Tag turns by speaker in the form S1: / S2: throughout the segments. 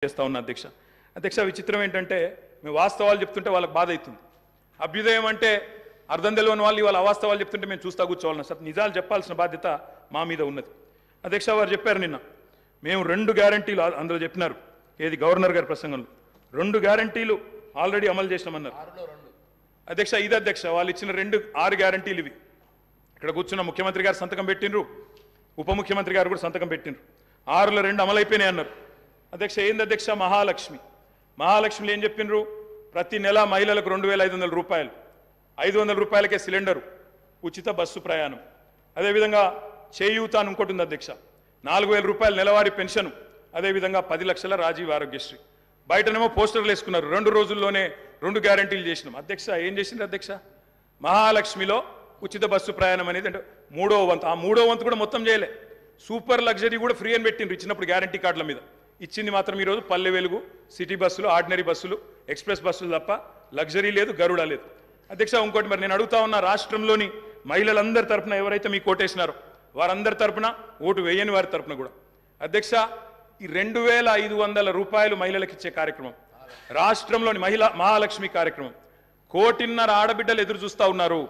S1: చేస్తా ఉన్నా అధ్యక్ష. అధ్యక్ష, విచిత్రం ఏంటంటే మేము వాస్తవాలు చెప్తుంటే వాళ్ళకి బాధ అవుతుంది. అభ్యుదయం అంటే అర్థం తెలియని వాళ్ళు ఇవాళ అవాస్తవాలు చెప్తుంటే మేము చూస్తా కూర్చోవాలన్నా సార్, నిజాలు చెప్పాల్సిన బాధ్యత మా మీద ఉన్నది. అధ్యక్ష, వారు చెప్పారు నిన్న మేము 2 గ్యారంటీలు అందులో చెప్పినారు, ఏది గవర్నర్ గారి ప్రసంగంలో 2 గ్యారంటీలు ఆల్రెడీ అమలు చేసినామన్నారు. అధ్యక్ష, ఇది అధ్యక్ష వాళ్ళు ఇచ్చిన 6 గ్యారంటీలు ఇవి. ఇక్కడ కూర్చున్న ముఖ్యమంత్రి గారు సంతకం పెట్టినరు, ఉప ముఖ్యమంత్రి గారు కూడా సంతకం పెట్టినరు. 6లో 2 అమలైపోయినాయి అన్నారు. అధ్యక్ష, ఏంది అధ్యక్ష మహాలక్ష్మిలో ఏం చెప్పినరు? ప్రతి నెల మహిళలకు 2500 రూపాయలు, 500 రూపాయలకే సిలిండరు, ఉచిత బస్సు ప్రయాణం. అదేవిధంగా చేయూత అని ఇంకోటి ఉంది అధ్యక్ష, 4000 రూపాయలు నెలవారీ పెన్షన్, అదేవిధంగా 10 లక్షల రాజీవ్ ఆరోగ్యశ్రీ. బయటనేమో పోస్టర్లు వేసుకున్నారు, 2 రోజుల్లోనే 2 గ్యారంటీలు చేసినాం. అధ్యక్ష, ఏం చేసిండ్రు అధ్యక్ష? మహాలక్ష్మిలో ఉచిత బస్సు ప్రయాణం అనేది అంటే 3వ వంతు, ఆ 3వ వంతు కూడా మొత్తం చేయలే. సూపర్ లగ్జరీ కూడా ఫ్రీ అని పెట్టిండ్రు ఇచ్చినప్పుడు గ్యారంటీ కార్డుల మీద. ఇచ్చింది మాత్రం ఈరోజు పల్లె వెలుగు, సిటీ బస్సులు, ఆర్డినరీ బస్సులు, ఎక్స్ప్రెస్ బస్సులు తప్ప లగ్జరీ లేదు, గరుడ లేదు. అధ్యక్ష, ఇంకోటి మరి నేను అడుగుతా ఉన్న, రాష్ట్రంలోని మహిళలందరి తరపున ఎవరైతే మీకు ఓటేసినారో వారందరి తరపున, ఓటు వేయని వారి తరపున కూడా అధ్యక్ష, ఈ 2500 రూపాయలు మహిళలకు ఇచ్చే కార్యక్రమం, రాష్ట్రంలోని మహాలక్ష్మి కార్యక్రమం, 1.5 కోటి ఆడబిడ్డలు ఎదురు చూస్తూ ఉన్నారు.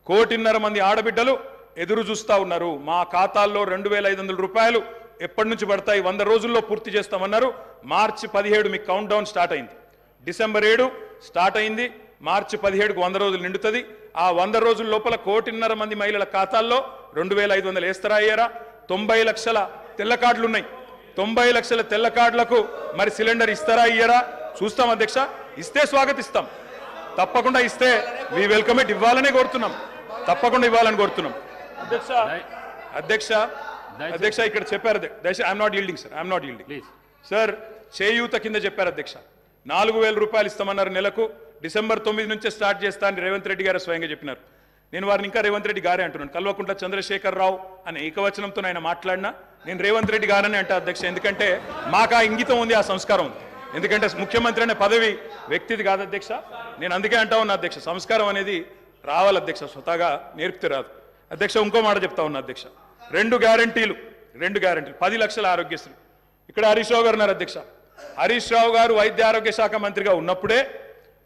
S1: 1.5 కోటి మంది ఆడబిడ్డలు ఎదురు చూస్తూ ఉన్నారు. మా ఖాతాల్లో 2500 రూపాయలు ఎప్పటి నుంచి పడతాయి? 100 రోజుల్లో పూర్తి చేస్తామన్నారు. మార్చి 17 మీకు కౌంట్ డౌన్ స్టార్ట్ అయింది. డిసెంబర్ 7 స్టార్ట్ అయింది. మార్చి 17కు 100 రోజులు నిండుతుంది. ఆ 100 రోజుల లోపల 1.5 కోటి మంది మహిళల ఖాతాల్లో 2500 వేస్తారా అయ్యారా? 90 లక్షల తెల్ల కార్డులు ఉన్నాయి. 90 లక్షల తెల్ల కార్డులకు మరి సిలిండర్ ఇస్తారా అయ్యారా? చూస్తాం అధ్యక్ష. ఇస్తే స్వాగతిస్తాం, తప్పకుండా ఇస్తే వి వెల్కమ్ ఇట్, ఇవ్వాలనే కోరుతున్నాం, తప్పకుండా ఇవ్వాలని కోరుతున్నాం. అధ్యక్ష ఇక్కడ చెప్పారు దయచేసి, I'm not yielding sir, I'm not yielding sir. చేయూత కింద చెప్పారు అధ్యక్ష, 4000 రూపాయలు ఇస్తామన్నారు నెలకు. డిసెంబర్ 9 నుంచే స్టార్ట్ చేస్తా అని రేవంత్ రెడ్డి గారు స్వయంగా చెప్పినారు. నేను వారిని ఇంకా రేవంత్ రెడ్డి గారే అంటున్నాను. కల్వకుంట్ల చంద్రశేఖర్ రావు అనే ఏకవచనంతో ఆయన మాట్లాడినా నేను రేవంత్ రెడ్డి గారని అంటా అధ్యక్ష. ఎందుకంటే మాకు ఆ ఇంగితం ఉంది, ఆ సంస్కారం ఉంది. ఎందుకంటే ముఖ్యమంత్రి అనే పదవి వ్యక్తిది కాదు అధ్యక్ష. నేను అందుకే అంటా ఉన్నా అధ్యక్ష, సంస్కారం అనేది రావాలి అధ్యక్ష, స్వతహాగా నేర్పితే రాదు అధ్యక్ష. ఇంకో మాట చెప్తా ఉన్నా అధ్యక్ష, 2 గ్యారంటీలు 10 లక్షల ఆరోగ్యశ్రీ. ఇక్కడ హరీష్ రావు గారు ఉన్నారు అధ్యక్ష. హరీష్ రావు గారు వైద్య ఆరోగ్య శాఖ మంత్రిగా ఉన్నప్పుడే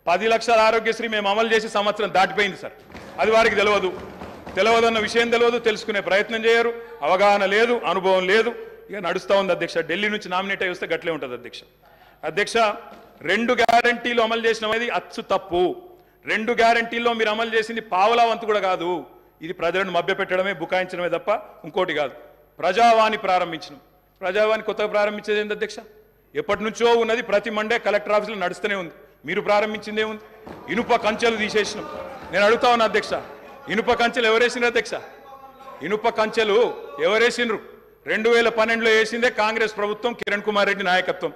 S1: 10 లక్షల ఆరోగ్యశ్రీ మేము అమలు చేసి సంవత్సరం దాటిపోయింది సార్. అది వారికి తెలియదన్న విషయం తెలియదు, తెలుసుకునే ప్రయత్నం చేయరు, అవగాహన లేదు, అనుభవం లేదు, ఇక నడుస్తూ ఉంది అధ్యక్ష. ఢిల్లీ నుంచి నామినేట్ అయి వస్తే గట్లే ఉంటుంది అధ్యక్ష. అధ్యక్ష, 2 గ్యారంటీలు అమలు చేసినది అచ్చు తప్పు. 2 గ్యారంటీల్లో మీరు అమలు చేసింది పావలా వంతు కూడా కాదు. ఇది ప్రజలను మభ్యపెట్టడమే, బుకాయించడమే తప్ప ఇంకోటి కాదు. ప్రజావాణి ప్రారంభించినాం. ప్రజావాణి కొత్తగా ప్రారంభించేది ఏంటి అధ్యక్ష? ఎప్పటి నుంచో ఉన్నది, ప్రతి మండే కలెక్టర్ ఆఫీసులో నడుస్తూనే ఉంది. మీరు ప్రారంభించిందే ఉంది. ఇనుప కంచెలు తీసేసినాం. నేను అడుగుతా ఉన్నా అధ్యక్ష, ఇనుప కంచెలు ఎవరేసినారు అధ్యక్ష? ఇనుప కంచెలు ఎవరేసినారు? 2012లో వేసిందే కాంగ్రెస్ ప్రభుత్వం, కిరణ్ కుమార్ రెడ్డి నాయకత్వం.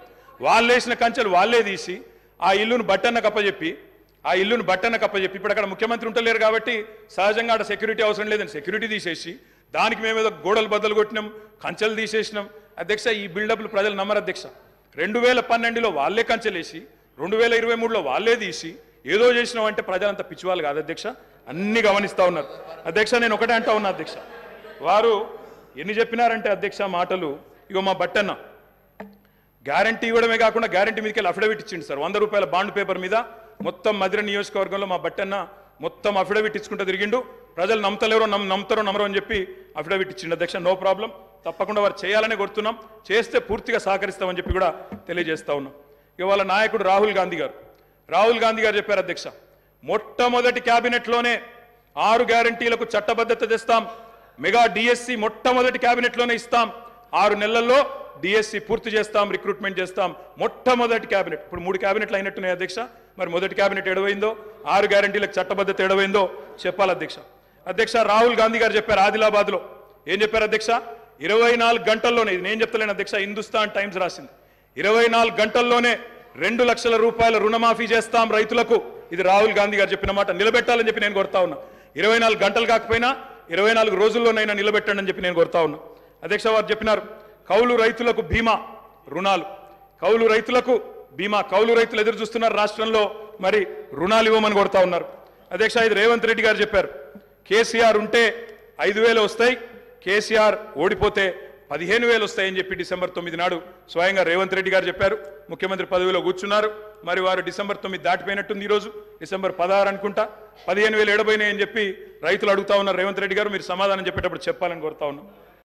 S1: వాళ్ళు వేసిన కంచెలు వాళ్ళే తీసి ఆ ఇల్లును బట్టన్న కప్పచెప్పి ఇప్పుడు అక్కడ ముఖ్యమంత్రి ఉంటలేరు కాబట్టి సహజంగా అక్కడ సెక్యూరిటీ అవసరం లేదని సెక్యూరిటీ తీసేసి దానికి మేమేదో గోడలు బద్దలు కొట్టినాం, కంచెలు తీసేసినాం. అధ్యక్ష, ఈ బిల్డప్లు ప్రజలు నమ్మరు అధ్యక్ష. 2012లో వాళ్ళే కంచెలేసి 2023లో వాళ్ళే తీసి ఏదో చేసినాం అంటే ప్రజలంతా పిచ్చివాళ్ళు కాదు అధ్యక్ష, అన్ని గమనిస్తూ ఉన్నారు అధ్యక్ష. నేను ఒకటే అంటా ఉన్నా అధ్యక్ష, వారు ఎన్ని చెప్పినారంటే అధ్యక్ష మాటలు, ఇగో మా బట్టన్న గ్యారంటీ ఇవ్వడమే కాకుండా గ్యారంటీ మీదకి వెళ్ళి అఫిడవిట్ ఇచ్చిండు సార్. 100 రూపాయల బాండ్ పేపర్ మీద మొత్తం మధిర నియోజకవర్గంలో మా బట్టన్న మొత్తం అఫిడవిట్ ఇచ్చుకుంటూ తిరిగిండు. ప్రజలు నమ్మతలేరో నమ్ముతారో నమ్మరో అని చెప్పి అఫిడవిట్ ఇచ్చిండు అధ్యక్ష. నో ప్రాబ్లం, తప్పకుండా వారు చేయాలనే కోరుతున్నాం, చేస్తే పూర్తిగా సహకరిస్తామని చెప్పి కూడా తెలియజేస్తా ఉన్నాం. ఇవాళ నాయకుడు రాహుల్ గాంధీ గారు చెప్పారు అధ్యక్ష, మొట్టమొదటి క్యాబినెట్లోనే 6 గ్యారంటీలకు చట్టబద్ధత తెస్తాం, మెగా డిఎస్సి మొట్టమొదటి క్యాబినెట్లోనే ఇస్తాం, 6 నెలల్లో డిఎస్సి పూర్తి చేస్తాం, రిక్రూట్మెంట్ చేస్తాం. మొట్టమొదటి క్యాబినెట్. ఇప్పుడు 3 క్యాబినెట్లు అయినట్టున్నాయి అధ్యక్ష. మరి మొదటి క్యాబినెట్ ఎడవైందో, 6 గ్యారంటీలకు చట్టబద్ధత ఎడవైందో చెప్పాలి అధ్యక్ష. రాహుల్ గాంధీ గారు చెప్పారు ఆదిలాబాద్లో, ఏం చెప్పారు అధ్యక్ష? 24 గంటల్లోనే, ఇది నేను చెప్తలేను అధ్యక్ష, హిందుస్థాన్ టైమ్స్ రాసింది, 24 గంటల్లోనే 2 లక్షల రూపాయల రుణమాఫీ చేస్తాం రైతులకు. ఇది రాహుల్ గాంధీ గారు చెప్పిన మాట, నిలబెట్టాలని చెప్పి నేను కోరుతా ఉన్నా. 24 గంటలు కాకపోయినా 24 రోజుల్లోనైనా నిలబెట్టండి అని చెప్పి నేను కోరుతా ఉన్నా అధ్యక్ష. వారు చెప్పినారు కౌలు రైతులకు బీమా రుణాలు, కౌలు రైతులు ఎదురు చూస్తున్నారు రాష్ట్రంలో, మరి రుణాలు ఇవ్వమని కోరుతా ఉన్నారు అధ్యక్ష. ఇది రేవంత్ రెడ్డి గారు చెప్పారు, కేసీఆర్ ఉంటే 5000 వస్తాయి, కేసీఆర్ ఓడిపోతే 15,000 వస్తాయని చెప్పి డిసెంబర్ 9 నాడు స్వయంగా రేవంత్ రెడ్డి గారు చెప్పారు. ముఖ్యమంత్రి పదవిలో కూర్చున్నారు. మరి వారు డిసెంబర్ 9 దాటిపోయినట్టుంది. ఈరోజు డిసెంబర్ 16 అనుకుంటా. 15,000 ఏడబోయినాయని చెప్పి రైతులు అడుగుతా ఉన్నారు. రేవంత్ రెడ్డి గారు మీరు సమాధానం చెప్పేటప్పుడు చెప్పాలని కోరుతా ఉన్నాం.